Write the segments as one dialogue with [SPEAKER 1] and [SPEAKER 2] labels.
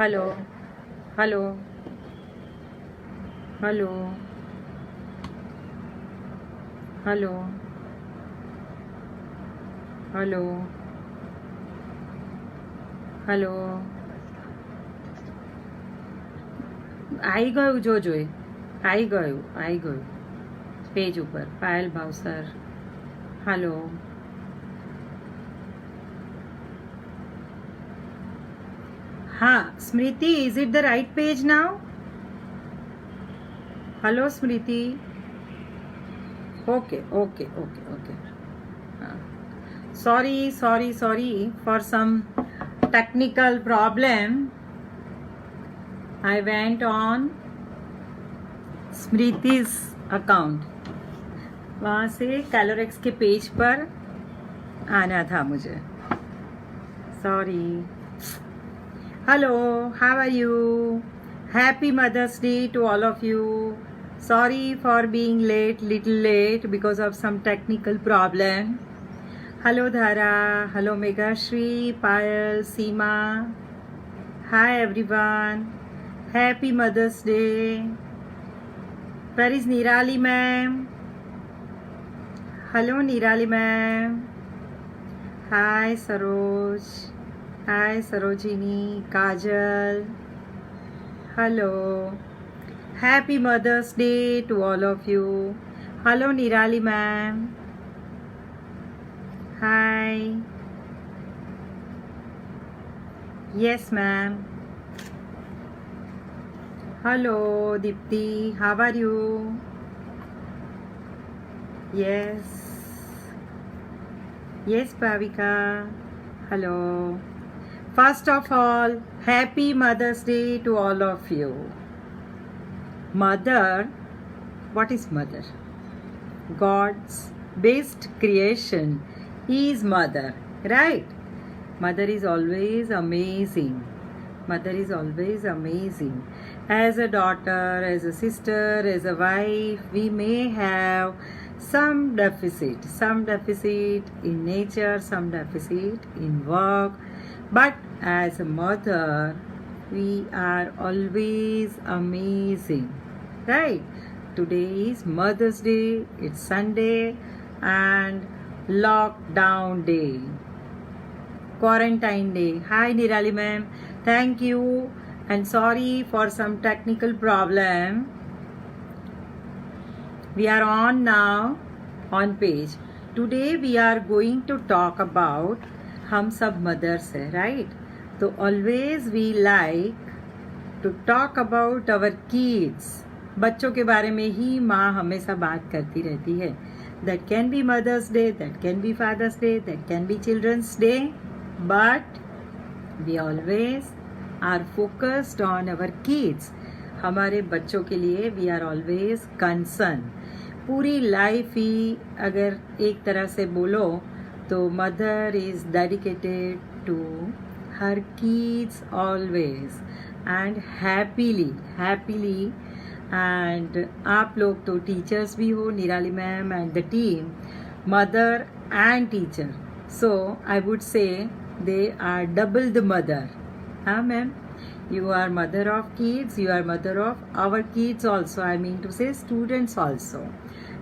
[SPEAKER 1] Hello hello hello hello hello hello आई गયું જોજોએ આવી ગયું પેજ ઉપર પાયલ ભાવસર हेलो हाँ Smriti is it the right page now hello Smriti okay okay okay okay sorry for some technical problem. I went on स्मृति's account. वहाँ से कैलोरेक्स के पेज पर आना था मुझे. Sorry. Hello, how are you? Happy Mother's Day to all of you. Sorry for being little late because of some technical problem. Hello Dhara, hello Megashri, Payal, Seema. Hi everyone. Happy Mother's Day. Where is Nirali ma'am? Hello Nirali ma'am. Hi Saroj. Hi Sarojini, Kajal. Hello. Happy Mother's Day to all of you. Hello Nirali ma'am. Hi. Yes ma'am. Hello Dipti, how are you? Yes. Yes Bhavika. Hello. First of all, happy Mother's Day to all of you. Mother, what is mother? God's best creation is mother, right? Mother is always amazing. Mother is always amazing. As a daughter, as a sister, as a wife, we may have some deficit in nature, some deficit in work, but as a mother, we are always amazing, right? Today is Mother's Day, it's Sunday, and lockdown day, quarantine day. Hi Nirali ma'am, thank you and sorry for some technical problem. We are on now on page. Today we are going to talk about हम सब mothers है, right? तो always we like to talk about our kids. बच्चों के बारे में ही माँ हमेशा बात करती रहती है. That can be Mother's Day, that can be Father's Day, that can be Children's Day, but we always are focused on our kids. हमारे बच्चों के लिए we are always concerned. पूरी लाइफ ही अगर एक तरह से बोलो तो mother is dedicated to her kids always and happily and आप लोग तो टीचर्स भी हो, Nirali ma'am and the team, mother and teacher, so I would say they are double the mother. हाँ ma'am, you are mother of kids, you are mother of our kids also, I mean to say students also.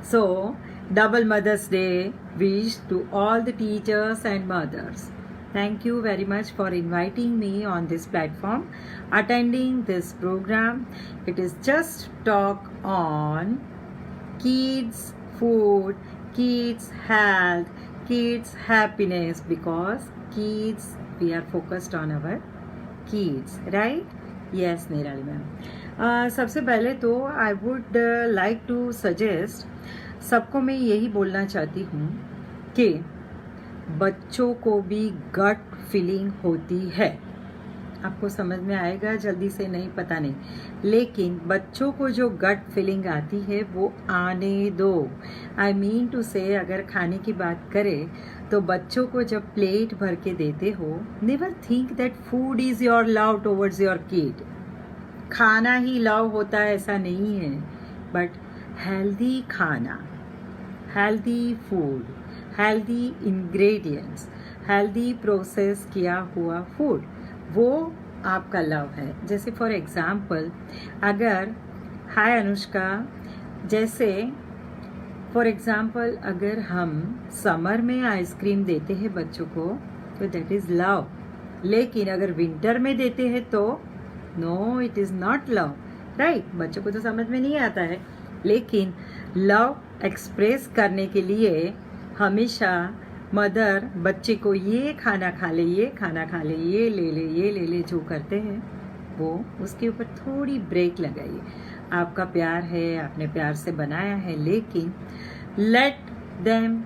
[SPEAKER 1] So double Mother's Day wish to all the teachers and mothers. Thank you very much for inviting me on this platform, attending this program. It is just talk on kids food, kids health, kids happiness, because kids, we are focused on our kids, right? Yes Nirali ma'am. सबसे पहले तो I would like to suggest, सबको मैं यही बोलना चाहती हूँ कि बच्चों को भी गट फीलिंग होती है. आपको समझ में आएगा जल्दी से, नहीं पता नहीं, लेकिन बच्चों को जो गट फीलिंग आती है वो आने दो. आई मीन टू से अगर खाने की बात करें तो बच्चों को जब प्लेट भर के देते हो, never think that food is your love towards your kid. खाना ही लव होता है ऐसा नहीं है, बट हेल्दी खाना, healthy food, healthy ingredients, healthy process किया हुआ फूड, वो आपका लव है। जैसे फॉर एग्जाम्पल अगर हाय अनुष्का, जैसे फॉर एग्जाम्पल अगर हम समर में आइसक्रीम देते हैं बच्चों को तो दैट इज़ लव, लेकिन अगर विंटर में देते हैं तो no, it is not love, right. बच्चों को तो समझ में नहीं आता है, लेकिन लव एक्सप्रेस करने के लिए हमेशा मदर बच्चे को ये खाना खा ले, ये खाना खा ले, ये ले ले, ये ले ले, जो करते हैं वो उसके ऊपर थोड़ी ब्रेक लगाइए। आपका प्यार है, आपने प्यार से बनाया है, लेकिन let them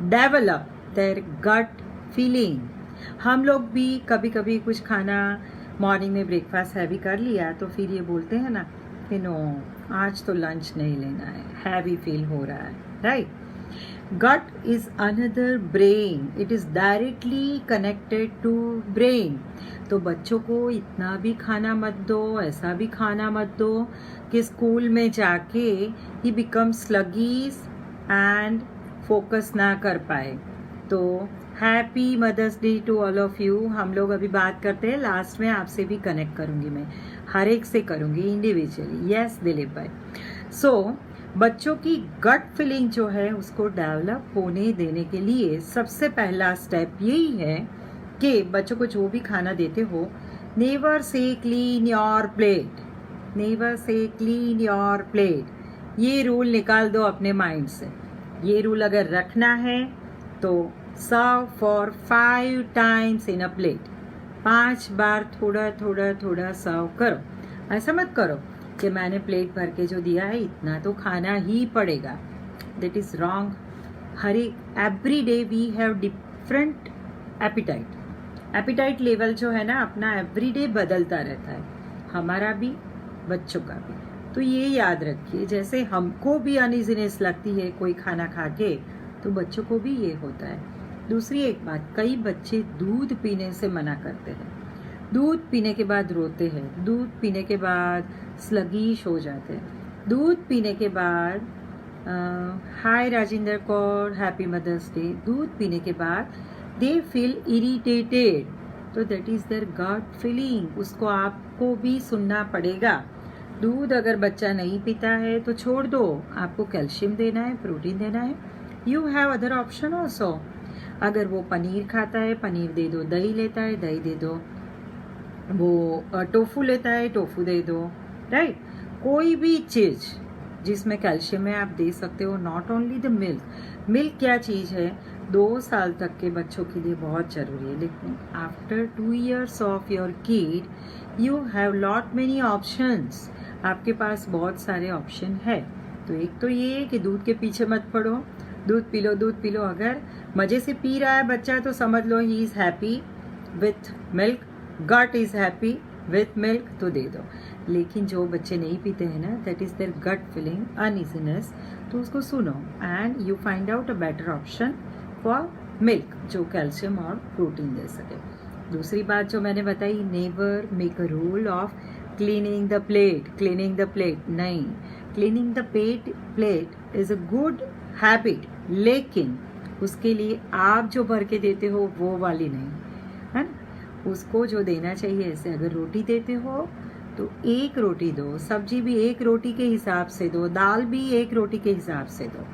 [SPEAKER 1] develop their gut feeling. हम लोग भी कभी कभी कुछ खाना मॉर्निंग में ब्रेकफास्ट हैवी कर लिया तो फिर ये बोलते हैं ना कि नो आज तो लंच नहीं लेना है, हैवी फील हो रहा है, right. Gut is another brain, it is directly connected to brain. तो बच्चों को इतना भी खाना मत दो, ऐसा भी खाना मत दो कि स्कूल में जाके ही बिकम स्लगीज एंड फोकस ना कर पाए। तो happy mother's day to all of you. हम लोग अभी बात करते हैं, लास्ट में आपसे भी कनेक्ट करूंगी, मैं हर एक से करूंगी इंडिविजुअली। यस दिलीप भाई। सो बच्चों की गट फीलिंग जो है उसको डेवलप होने देने के लिए सबसे पहला स्टेप यही है कि बच्चों को जो भी खाना देते हो, never say clean your plate, never say clean your plate. ये रूल निकाल दो अपने माइंड से। ये रूल अगर रखना है तो serve for 5 times in a plate. 5 बार थोड़ा थोड़ा थोड़ा सर्व करो। ऐसा मत करो कि मैंने प्लेट भर के जो दिया है इतना तो खाना ही पड़ेगा, दैट इज रॉन्ग। हर एक every day we have different appetite. Appetite level जो है ना अपना एवरी डे बदलता रहता है, हमारा भी बच्चों का भी। तो ये याद रखिए, जैसे हमको भी अनइजीनेस लगती है कोई खाना खा के, तो बच्चों को भी ये होता है। दूसरी एक बात, कई बच्चे दूध पीने से मना करते हैं, दूध पीने के बाद रोते हैं, दूध पीने के बाद स्लगिश हो जाते हैं, दूध पीने के बाद hi Rajendra Kaur, happy mother's day. दूध पीने के बाद दे फील इरिटेटेड, तो that is their gut feeling. उसको आपको भी सुनना पड़ेगा। दूध अगर बच्चा नहीं पीता है तो छोड़ दो, आपको कैल्शियम देना है, प्रोटीन देना है। You have other option also. अगर वो पनीर खाता है, पनीर दे दो, दही लेता है, दही दे दो, वो टोफू लेता है, टोफू दे दो, राइट। कोई भी चीज जिसमें कैल्शियम है आप दे सकते हो, not only the milk. Milk क्या चीज है, 2 साल तक के बच्चों के लिए बहुत जरूरी है, लेकिन after 2 years of your kid you have lot many options. आपके पास बहुत सारे ऑप्शन है। तो एक तो ये है कि दूध के पीछे मत पड़ो, दूध पी लो, दूध पी लो। अगर मजे से पी रहा है बच्चा तो समझ लो he is happy with milk, gut is happy with milk, तो दे दो। लेकिन जो बच्चे नहीं पीते हैं ना, that is their gut feeling uneasiness, तो उसको सुनो and you find out a better option for milk जो कैल्शियम और प्रोटीन दे सके। दूसरी बात जो मैंने बताई, never make a rule of cleaning the plate, cleaning the plate नहीं। Cleaning the plate is a good habit, लेकिन उसके लिए आप जो भर के देते हो वो वाली नहीं, है ना। उसको जो देना चाहिए, ऐसे अगर रोटी देते हो तो 1 रोटी दो, सब्जी भी 1 रोटी के हिसाब से दो, दाल भी 1 रोटी के हिसाब से दो।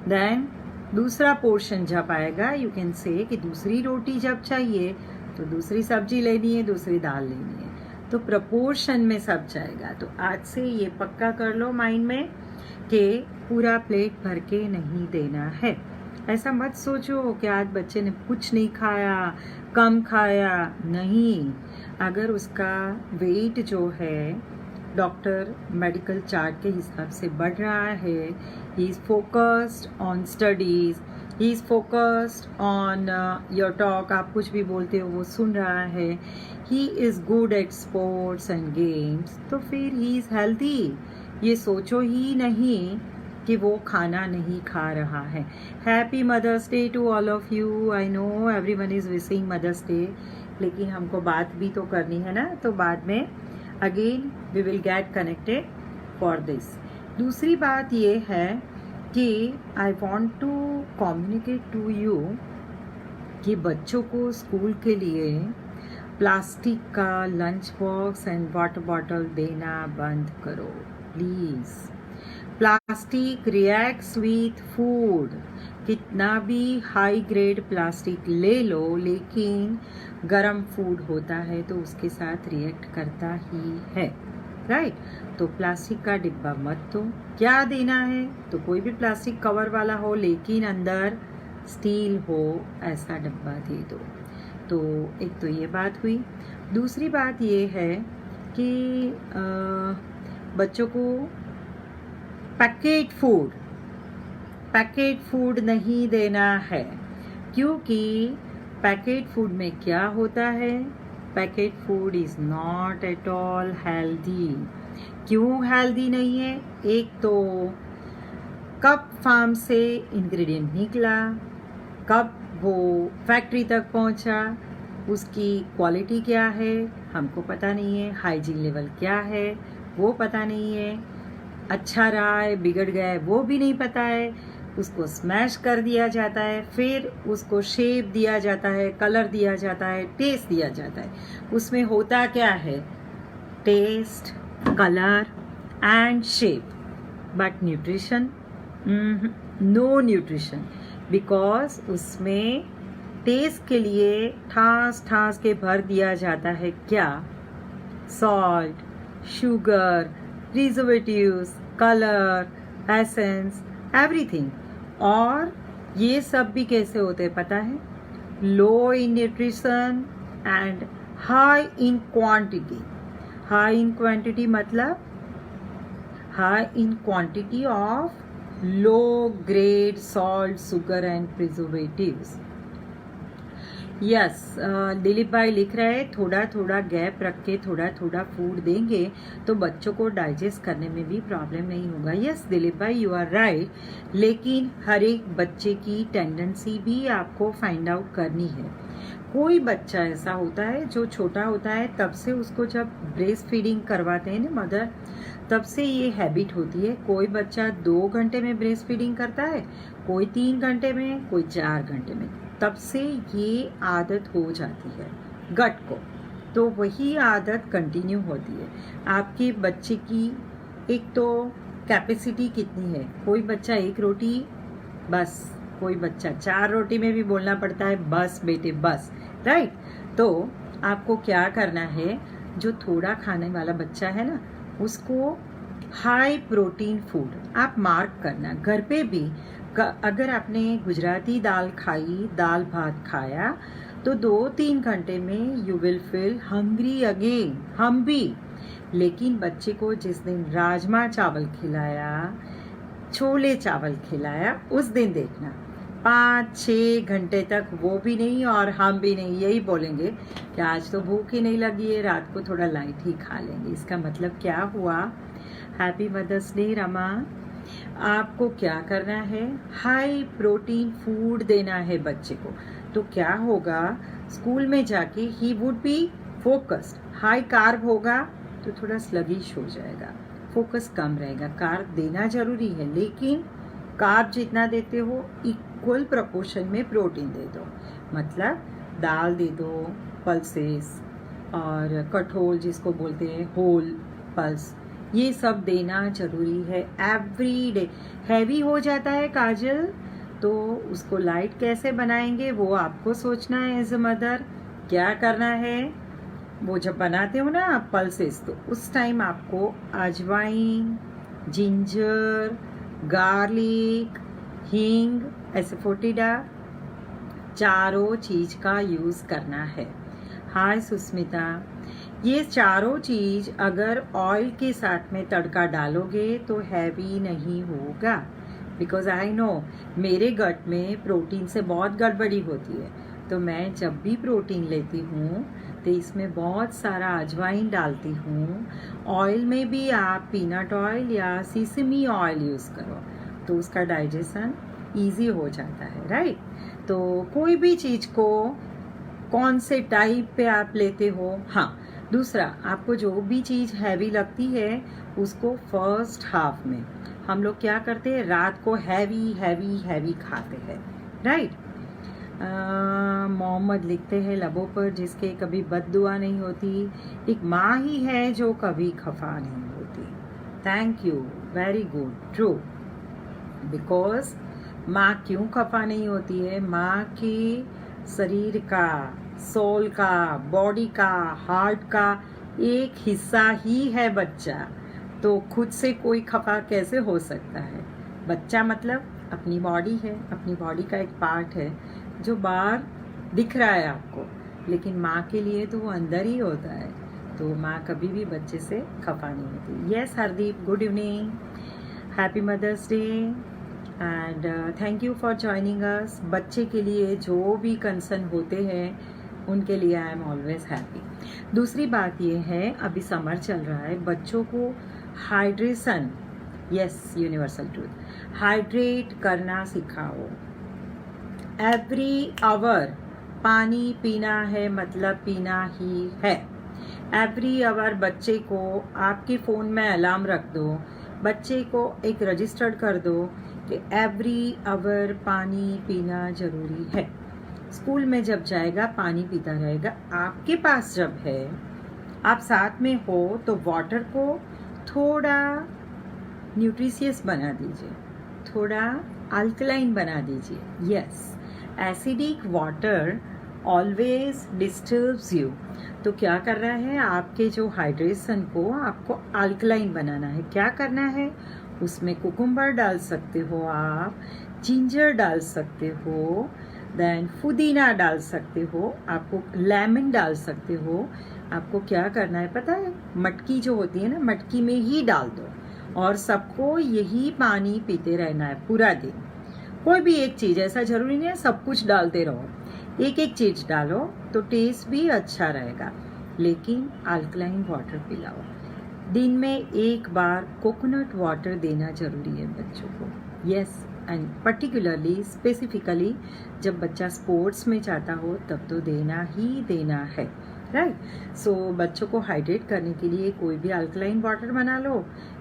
[SPEAKER 1] देन दूसरा पोर्शन जब आएगा, यू कैन से कि दूसरी रोटी जब चाहिए तो दूसरी सब्जी लेनी है, दूसरी दाल लेनी है, तो प्रपोर्शन में सब जाएगा। तो आज से ये पक्का कर लो माइंड में कि पूरा प्लेट भर के नहीं देना है। ऐसा मत सोचो कि आज बच्चे ने कुछ नहीं खाया, कम खाया, नहीं। अगर उसका वेट जो है डॉक्टर मेडिकल चार्ट के हिसाब से बढ़ रहा है, he is focused on studies, he is focused on your talk, आप कुछ भी बोलते हो वो सुन रहा है, he is good at sports and games, तो फिर ही इज़ हेल्थी। ये सोचो ही नहीं कि वो खाना नहीं खा रहा है। Happy mother's day to all of you. I know everyone is wishing Mother's Day, लेकिन हमको बात भी तो करनी है ना, तो बाद में again we will get connected for this. दूसरी बात ये है कि I want to communicate to you कि बच्चों को स्कूल के लिए प्लास्टिक का lunch box and water bottle देना बंद करो please. Plastic reacts with food. कितना भी हाई ग्रेड प्लास्टिक ले लो, लेकिन गरम फूड होता है तो उसके साथ रिएक्ट करता ही है, राइट। तो प्लास्टिक का डिब्बा मत दो। क्या देना है तो कोई भी प्लास्टिक कवर वाला हो लेकिन अंदर स्टील हो, ऐसा डब्बा दे दो। तो एक तो ये बात हुई। दूसरी बात ये है कि बच्चों को पैकेट फूड नहीं देना है, क्योंकि पैकेट फूड में क्या होता है, packet food is not at all healthy. क्यों हेल्दी नहीं है? एक तो कब फार्म से इंग्रेडिएंट निकला, कब वो फैक्ट्री तक पहुंचा, उसकी क्वालिटी क्या है हमको पता नहीं है, हाइजीन लेवल क्या है वो पता नहीं है, अच्छा रहा है बिगड़ गया है वो भी नहीं पता है। उसको स्मैश कर दिया जाता है, फिर उसको शेप दिया जाता है, कलर दिया जाता है, टेस्ट दिया जाता है। उसमें होता क्या है? Taste, colour and shape, but nutrition no nutrition, because उसमें टेस्ट के लिए ठास के भर दिया जाता है क्या? Salt, sugar, preservatives, colour, essence, everything. और ये सब भी कैसे होते हैं पता है? Low in nutrition and high in quantity. High in quantity मतलब high in quantity of low grade salt, sugar and preservatives. Yes, Dilip भाई लिख रहे हैं थोड़ा थोड़ा गैप रख के थोड़ा थोड़ा फूड देंगे तो बच्चों को डाइजेस्ट करने में भी प्रॉब्लम नहीं होगा। यस दिलीप भाई, यू आर राइट, लेकिन हर एक बच्चे की टेंडेंसी भी आपको फाइंड आउट करनी है। कोई बच्चा ऐसा होता है जो छोटा होता है तब से उसको जब ब्रेस्ट फीडिंग करवाते हैं ना मदर, तब से ये हैबिट होती है। कोई बच्चा 2 घंटे में ब्रेस्ट फीडिंग करता है, कोई 3 घंटे में, कोई 4 घंटे में, तब से ये आदत हो जाती है गट को, तो वही आदत कंटिन्यू होती है। आपके बच्चे की एक तो कैपेसिटी कितनी है, कोई बच्चा 1 रोटी बस, कोई बच्चा 4 रोटी में भी बोलना पड़ता है बस बेटे बस, राइट। तो आपको क्या करना है, जो थोड़ा खाने वाला बच्चा है ना, उसको हाई प्रोटीन फूड आप मार्क करना। घर पे भी अगर आपने गुजराती दाल खाई, दाल भात खाया, तो 2-3 घंटे में you will feel hungry again, हम भी। लेकिन बच्चे को जिस दिन राजमा चावल खिलाया, छोले चावल खिलाया, उस दिन देखना 5-6 घंटे तक वो भी नहीं और हम भी नहीं, यही बोलेंगे कि आज तो भूख ही नहीं लगी है, रात को थोड़ा लाइट ही खा लेंगे। इसका मतलब क्या हुआ? Happy mother's Day Rama. आपको क्या करना है? हाई प्रोटीन फूड देना है बच्चे को। तो क्या होगा, स्कूल में जाके he would be focused. High carb होगा तो थोड़ा स्लगिश हो जाएगा, फोकस कम रहेगा। कार्ब देना जरूरी है, लेकिन कार्ब जितना देते हो इक्वल प्रोपोर्शन में प्रोटीन दे दो। मतलब दाल दे दो, पल्सेस और कठोल जिसको बोलते हैं होल पल्स, ये सब देना जरूरी है एवरी डे। हैवी हो जाता है काजल, तो उसको लाइट कैसे बनाएंगे वो आपको सोचना है एज अ मदर। क्या करना है, वो जब बनाते हो ना पल्सेस, तो उस टाइम आपको अजवाइन, जिंजर, गार्लिक, हींग, एसफोटिडा, चारों चीज का यूज करना है। हाय सुस्मिता, ये चारों चीज अगर ऑयल के साथ में तड़का डालोगे तो हैवी नहीं होगा, बिकॉज आई नो मेरे गट में प्रोटीन से बहुत गड़बड़ी होती है। तो मैं जब भी प्रोटीन लेती हूँ तो इसमें बहुत सारा अजवाइन डालती हूँ। ऑयल में भी आप पीनट ऑयल या सीसमी ऑयल यूज़ करो तो उसका डाइजेशन ईजी हो जाता है, राइट। तो कोई भी चीज़ को कौन से टाइप पे आप लेते हो। हाँ, दूसरा, आपको जो भी चीज़ हैवी लगती है उसको फर्स्ट हाफ में हम लोग क्या करते हैं, रात को हैवी हैवी हैवी खाते हैं, राइट। मोहम्मद लिखते हैं लबों पर जिसके कभी बद्दुआ नहीं होती, एक माँ ही है जो कभी खफा नहीं होती। Thank you, very good, true. Because माँ क्यों खफा नहीं होती है? माँ के शरीर का, सोल का, बॉडी का, हार्ट का एक हिस्सा ही है बच्चा, तो खुद से कोई खफा कैसे हो सकता है? बच्चा मतलब अपनी बॉडी है, अपनी बॉडी का एक पार्ट है जो बाहर दिख रहा है आपको, लेकिन माँ के लिए तो वो अंदर ही होता है। तो माँ कभी भी बच्चे से खफा नहीं होती। Yes Hardeep, good evening, happy mother's Day and thank you for joining us. बच्चे के लिए जो भी कंसर्न होते हैं उनके लिए आई एम ऑलवेज हैप्पी। दूसरी बात ये है, अभी समर चल रहा है, बच्चों को hydration, yes universal truth, hydrate करना सिखाओ। एवरी आवर पानी पीना है, मतलब पीना ही है। एवरी आवर बच्चे को आपके फ़ोन में अलार्म रख दो, बच्चे को एक रजिस्टर्ड कर दो कि एवरी आवर पानी पीना ज़रूरी है। स्कूल में जब जाएगा पानी पीता रहेगा। आपके पास जब है, आप साथ में हो, तो वाटर को थोड़ा न्यूट्रिशियस बना दीजिए, थोड़ा अल्कलाइन बना दीजिए। Yes, acidic water always disturbs you. तो क्या कर रहा है, आपके जो हाइड्रेशन को आपको अल्कलाइन बनाना है। क्या करना है, उसमें कुकुम्बर डाल सकते हो आप, जिंजर डाल सकते हो, देन पुदीना डाल सकते हो, आपको लेमन डाल सकते हो। आपको क्या करना है पता है, मटकी जो होती है ना, मटकी में ही डाल दो और सबको यही पानी पीते रहना है पूरा दिन। कोई भी एक चीज़, ऐसा जरूरी नहीं है सब कुछ डालते रहो, एक एक चीज़ डालो तो टेस्ट भी अच्छा रहेगा, लेकिन अल्कलाइन वाटर पिलाओ। दिन में एक बार कोकोनट वाटर देना जरूरी है बच्चों को। यस, एंड पर्टिकुलरली स्पेसिफिकली जब बच्चा स्पोर्ट्स में जाता हो तब तो देना ही देना है, राइट। सो बच्चों को हाइड्रेट करने के लिए कोई भी अल्कलाइन वाटर बना लो,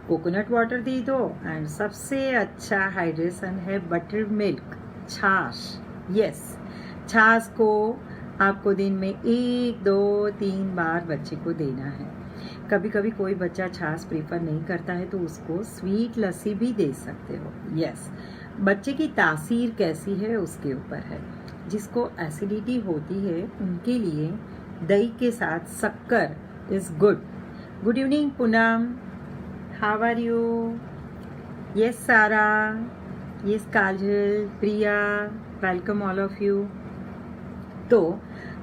[SPEAKER 1] कोकोनट वाटर दे दो, एंड सबसे अच्छा हाइड्रेशन है बटर मिल्क, छाछ। यस, छाछ को आपको दिन में 1, 2, 3 बार बच्चे को देना है। कभी कभी कोई बच्चा छाछ प्रीफर नहीं करता है तो उसको स्वीट लस्सी भी दे सकते हो। यस, बच्चे की तासीर कैसी है उसके ऊपर है। जिसको एसिडिटी होती है उनके लिए दही के साथ शक्कर is good. Good evening Poonam, how are you? Yes Sara, yes Kajal, Priya, welcome all of you. तो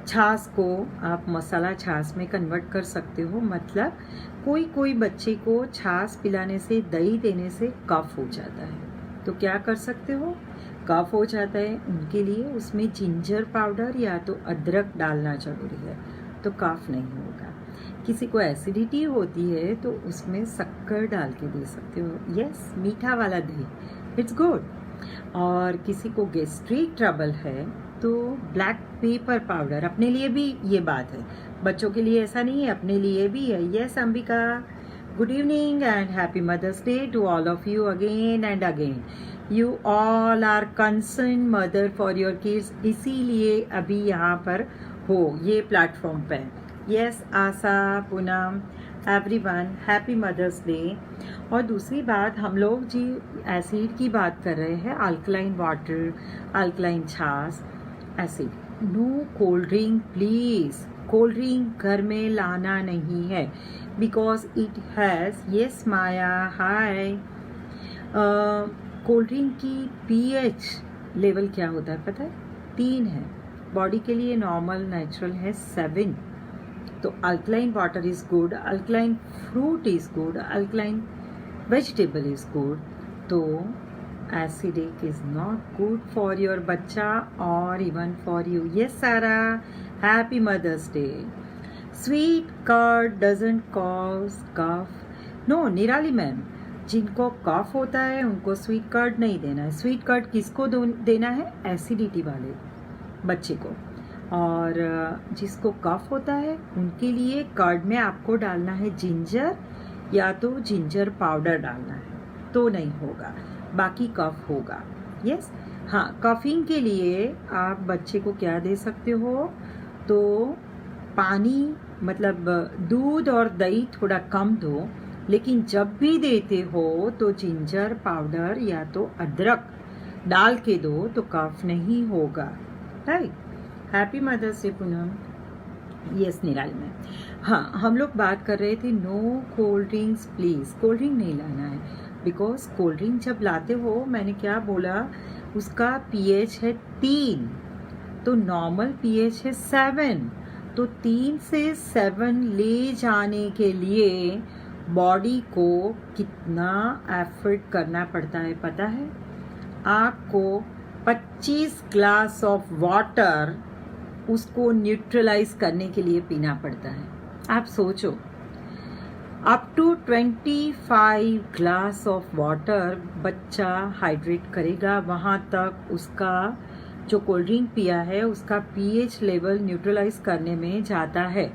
[SPEAKER 1] छाछ को आप मसाला छाछ में कन्वर्ट कर सकते हो। मतलब कोई बच्चे को छाछ पिलाने से, दही देने से कफ हो जाता है, तो क्या कर सकते हो, कफ हो जाता है उनके लिए उसमें जिंजर पाउडर या तो अदरक डालना जरूरी है, तो कफ नहीं होगा। किसी को एसिडिटी होती है तो उसमें शक्कर डाल के दे सकते हो। यस, मीठा वाला दही, इट्स गुड। और किसी को गैस्ट्रिक ट्रबल है तो ब्लैक पेपर पाउडर, अपने लिए भी ये बात है, बच्चों के लिए ऐसा नहीं है, अपने लिए भी है। Yes Ambika, good evening and happy mother's day to all of you again and again. You all are concern mother for your kids, इसीलिए अभी यहाँ पर हो ये प्लेटफॉर्म पे। Yes Asha, Poonam, everyone, happy mother's day. और दूसरी बात, हम लोग जी एसिड की बात कर रहे हैं, अल्कलाइन वाटर, अल्कलाइन छाछ, acid. No cold drink please, cold drink घर में लाना नहीं है, because it has, yes Maya hi, cold drink की पीएच लेवल क्या होता है पता है, 3 है। बॉडी के लिए नॉर्मल नेचुरल है 7। तो alkaline water is good, alkaline fruit is good, alkaline vegetable is good. तो acidic is not good for your बच्चा और even for you. Yes Sara, happy mother's day. Sweet curd doesn't cause cough. No Nirali ma'am, जिनको cough होता है उनको sweet curd नहीं देना है। स्वीट कर्ड किसको देना है, एसिडिटी वाले बच्चे को। और जिसको कफ होता है उनके लिए कर्ड में आपको डालना है जिंजर या तो जिंजर पाउडर डालना है, तो नहीं होगा, बाकी कफ होगा। यस, हाँ, कफिंग के लिए आप बच्चे को क्या दे सकते हो, तो पानी मतलब दूध और दही थोड़ा कम दो, लेकिन जब भी देते हो तो जिंजर पाउडर या तो अदरक डाल के दो तो कफ नहीं होगा। Right. Happy mother's day Poonam. Yes Niral ma'am. हाँ, हम लोग बात कर रहे थे no cold drinks please, cold drink नहीं लाना है, बिकॉज कोल्ड ड्रिंक जब लाते हो, मैंने क्या बोला, उसका पीएच है 3, तो नॉर्मल पीएच है 7, तो 3 से 7 ले जाने के लिए बॉडी को कितना एफर्ट करना पड़ता है पता है आपको? 25 ग्लास ऑफ वाटर उसको न्यूट्रलाइज करने के लिए पीना पड़ता है। आप सोचो, up to 25 glass of water बच्चा हाइड्रेट करेगा, वहाँ तक उसका जो कोल्ड ड्रिंक पिया है उसका पीएच लेवल न्यूट्रलाइज करने में जाता है।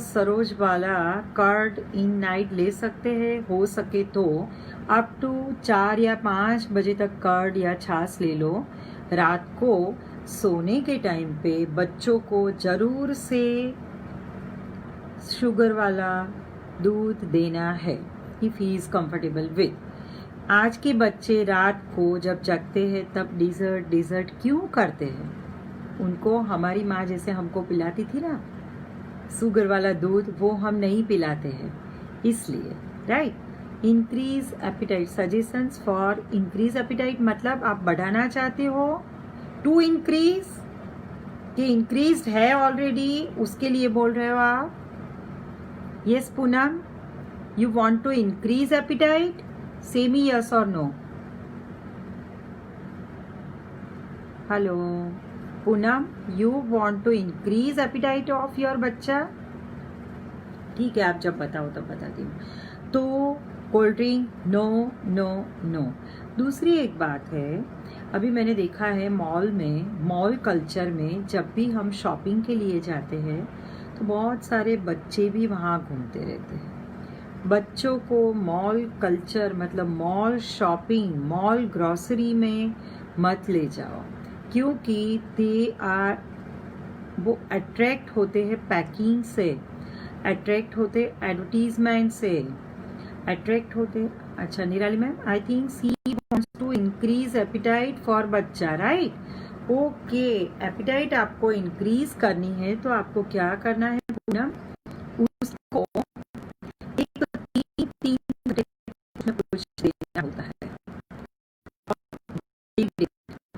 [SPEAKER 1] सरोज वाला कर्ड इन नाइट ले सकते हैं, हो सके तो अप टू 4 या 5 बजे तक कर्ड या छाछ ले लो। रात को सोने के टाइम पे बच्चों को जरूर से शुगर वाला दूध देना है, if he is comfortable with. आज के बच्चे रात को जब जगते हैं तब डिजर्ट क्यों करते हैं? उनको हमारी माँ जैसे हमको पिलाती थी ना शुगर वाला दूध, वो हम नहीं पिलाते हैं, इसलिए। Right. Increase appetite, suggestions for increase appetite मतलब आप बढ़ाना चाहते हो, टू इंक्रीज, कि इंक्रीज है ऑलरेडी, उसके लिए बोल रहे हो आप? Yes Poonam, you want to increase appetite, say me yes or no. Hello Poonam, you want to increase appetite of your बच्चा? ठीक है, आप जब बताओ तब बताती हूँ। तो cold drink no no no. दूसरी एक बात है, अभी मैंने देखा है मॉल में, मॉल कल्चर में जब भी हम शॉपिंग के लिए जाते हैं तो बहुत सारे बच्चे भी वहाँ घूमते रहते हैं। बच्चों को मॉल कल्चर मतलब मॉल शॉपिंग, मॉल ग्रोसरी में मत ले जाओ, क्योंकि वो अट्रैक्ट होते हैं पैकिंग से, अट्रैक्ट होते एडवर्टीजमेंट से, अट्रैक्ट होते। अच्छा Nirali ma'am, I think she wants to increase appetite for बच्चा, राइट? ओके, एपिटाइट आपको इंक्रीज करनी है तो आपको क्या करना है पूनम? उसको कुछ देना होता है,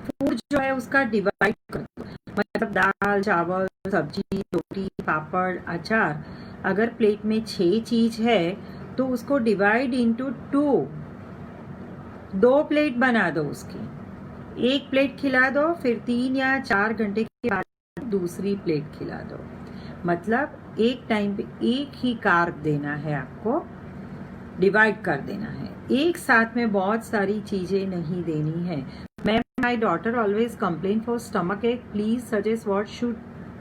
[SPEAKER 1] फूड जो है उसका डिवाइड कर दो, मतलब दाल चावल सब्जी रोटी पापड़ अचार, अगर प्लेट में 6 चीज है तो उसको डिवाइड इनटू 2 प्लेट बना दो उसकी, एक प्लेट खिला दो, फिर 3 या 4 घंटे के बाद दूसरी प्लेट खिला दो। मतलब एक टाइम पे एक ही कार्ब देना है आपको, डिवाइड कर देना है, एक साथ में बहुत सारी चीजें नहीं देनी है। Ma'am, my daughter always complain for stomach ache, please suggest what should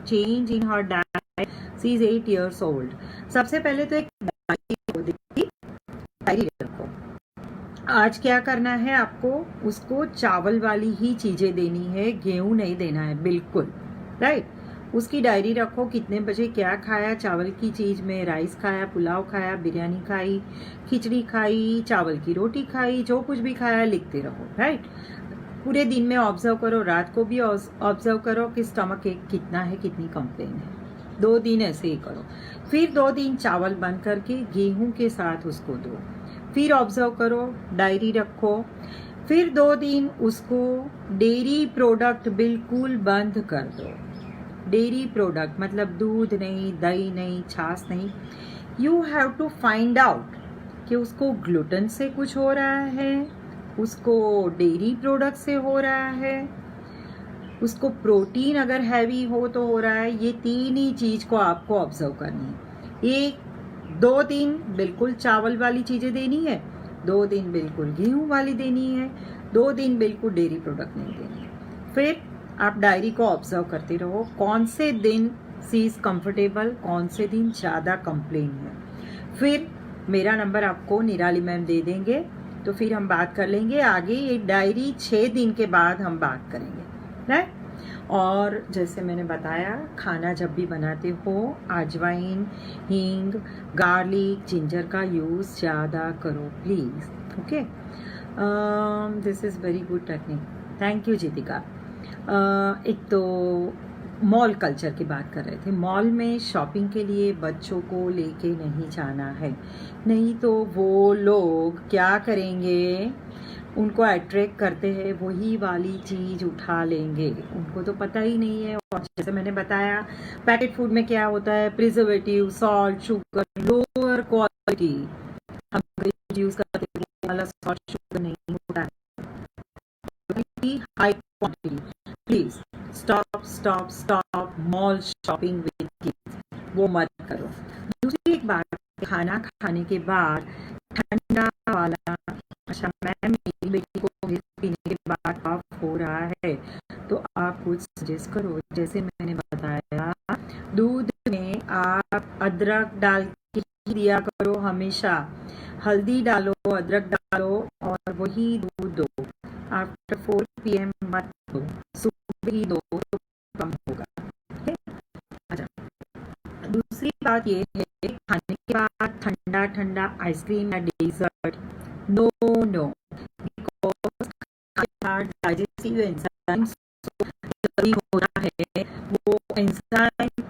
[SPEAKER 1] change in her diet, she is 8 years old। सबसे पहले तो एक डायरी रखो, आज क्या करना है आपको, उसको चावल वाली ही चीजें देनी है, गेहूं नहीं देना है बिल्कुल। राइट। उसकी डायरी रखो, कितने बजे क्या खाया चावल की चीज में, राइस खाया, पुलाव खाया, बिरयानी खाई, खिचड़ी खाई, चावल की रोटी खाई, जो कुछ भी खाया लिखते रहो। राइट। पूरे दिन में ऑब्जर्व करो, रात को भी ऑब्जर्व करो कि स्टमक एक कितना है, कितनी कंप्लेन है। 2 दिन ऐसे ही करो, फिर 2 दिन चावल बंद करके गेहूं के साथ उसको दो, फिर ऑब्जर्व करो, डायरी रखो, फिर 2 दिन उसको डेयरी प्रोडक्ट बिल्कुल बंद कर दो। डेयरी प्रोडक्ट मतलब दूध नहीं, दही नहीं, छाछ नहीं। You have to find out कि उसको ग्लूटेन से कुछ हो रहा है, उसको डेयरी प्रोडक्ट से हो रहा है, उसको प्रोटीन अगर हैवी हो तो हो रहा है। ये 3 ही चीज को आपको ऑब्जर्व करनी है। 2 दिन बिल्कुल चावल वाली चीजें देनी है, 2 दिन बिल्कुल गेहूं वाली देनी है, 2 दिन बिल्कुल डेयरी प्रोडक्ट नहीं देनी है। फिर आप डायरी को ऑब्जर्व करते रहो, कौन से दिन सी इज कंफर्टेबल, कौन से दिन ज़्यादा कंप्लेन है। फिर मेरा नंबर आपको निराली मैम दे देंगे, तो तो फिर हम बात कर लेंगे आगे। ये डायरी 6 दिन के बाद हम बात करेंगे, राइट। और जैसे मैंने बताया, खाना जब भी बनाते हो अजवाइन, हींग, गार्लिक, जिंजर का यूज़ ज़्यादा करो please, okay. This is very good technique, thank you Jitika. एक तो मॉल कल्चर की बात कर रहे थे। मॉल में शॉपिंग के लिए बच्चों को लेके नहीं जाना है, नहीं तो वो लोग क्या करेंगे, उनको अट्रैक्ट करते हैं, वही वाली चीज़ उठा लेंगे, उनको तो पता ही नहीं है। और जैसे मैंने बताया, पैकेट फूड में क्या होता है, preservative, salt, sugar, lower quality. हम यूज़ करते हैं वो वाला सॉल्ट शुगर नहीं होता है, high quantity. Please stop stop stop mall shopping with kids, वो मत करो। दूसरी एक बात, खाना खाने के बाद ठंडा वाला, अच्छा मैम मेरी बेटी को मिल्क पीने के बाद कफ हो रहा है, तो आप कुछ सजेस्ट करो। जैसे मैंने बताया, दूध में आप अदरक डाल के दिया करो हमेशा, हल्दी डालो, अदरक डालो और वही दूध दो। आफ्टर 4 PM मत दो, सुबह ही दो तो कम होगा, ठीक है। अच्छा, दूसरी बात ये है, खाने के बाद ठंडा ठंडा आइसक्रीम या dessert no no, because digestive enzymes कमी हो रहा है, वो एंजाइम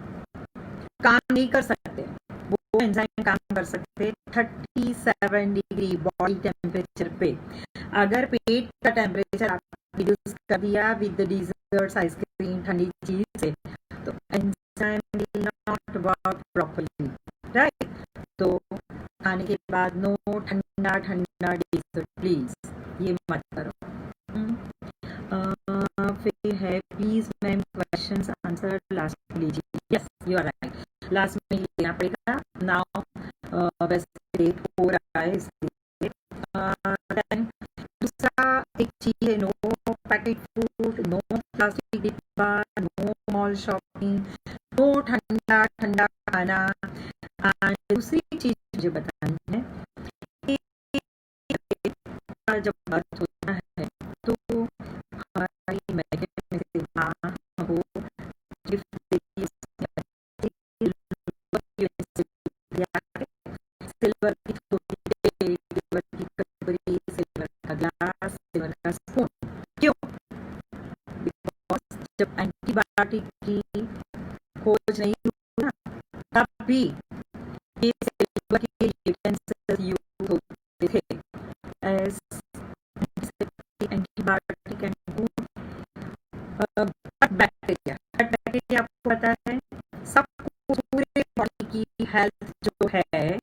[SPEAKER 1] काम नहीं कर सकते, वो एंजाइम काम कर सकते 37 डिग्री बॉडी टेम्परेचर पे। अगर पेट का टेम्परेचर आप रिड्यूस कर दिया विद डिजर्ट्स, आइसक्रीम, ठंडी चीज से, तो enzyme will not work properly, right. तो खाने के बाद नो ठंडा ठंडा डेजर्ट प्लीज, ये मत करो। फिर है please ma'am questions answer last लीजिए। Yes you are right, last में लेना पड़ेगा। नाउ वैसे लेट हो रहा है इसलिए। दूसरा एक चीज है, no packet food, no plastic डिब्बा, नो मॉल शॉपिंग, नो ठंडा ठंडा खाना। दूसरी चीज मुझे बतानी है, जब बात होता है तो हमारी मैडम में से माँ को गिफ्ट देती है, सिल्वर की छोटी प्लेट, सिल्वर की कटोरी, सिल्वर का ग्लास, सिल्वर का स्पून। क्यों? बिकॉज जब एंटीबायोटिक की खोज नहीं हुई ना, तब भी ये सिल्वर के यूटेंसिल्स यूज होते थे as antibiotic and gut bacteria. Gut bacteria आपको पता है, सब पूरे बॉडी की हेल्थ जो है,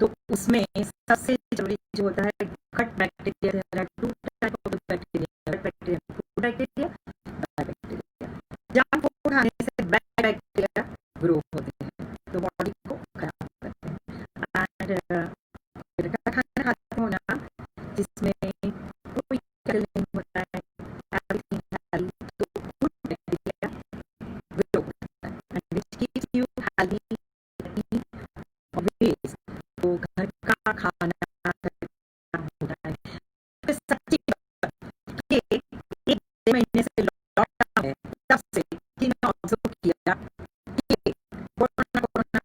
[SPEAKER 1] तो उसमें सबसे जरूरी जो होता है gut bacteria. There are two type of bacteria, gut bacteria, good bacteria, bad bacteria. Junk food खाने से बैड बैक्टीरिया ग्रो होते हैं, तो बॉडी को खराब करते हैं। एंड खाना खाते हो ना जिसमें कोई केमिकल नहीं होता है, एवरीथिंग हेल्दी, तो गुड बैक्टीरिया ग्रो होता है and which keeps you healthy always. तो घर का खाना होता है। तो सच्ची बात, ये एक महीने से लॉकडाउन है, तब से कि मैं ऑब्जर्व किया कि कोरोना कोरोना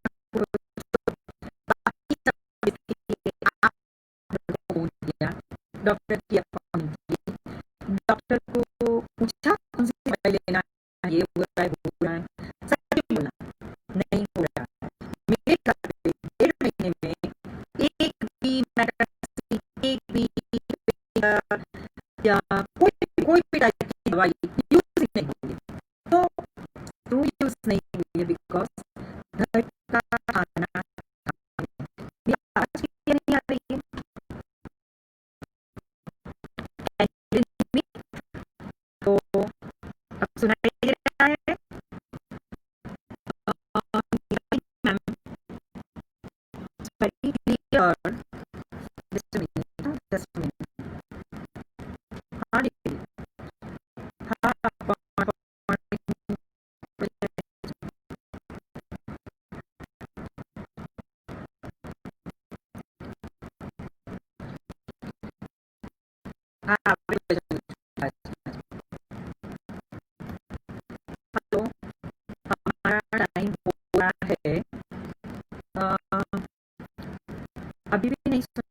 [SPEAKER 1] बाकी सब आप फोन किया, डॉक्टर की अपॉइंटमेंट की, डॉक्टर को पूछा कौन सी दवाई लेना है, ये हो रहा है वो हो रहा है, सच बोला नहीं हो रहा है। मेरे घर पे 1.5 महीने में एक भी मेडिसिन, एक भी या कोई भी टाइप की दवाई यूज ही नहीं हुई। तो क्यों यूज नहीं हुई है? बिकॉज घर का खाना ये आज की नहीं आ रही है। तो अब सुनाई दे रहा है ma'am? Very clear, just minute, just minute. हाँ दीदी, हाँ नहीं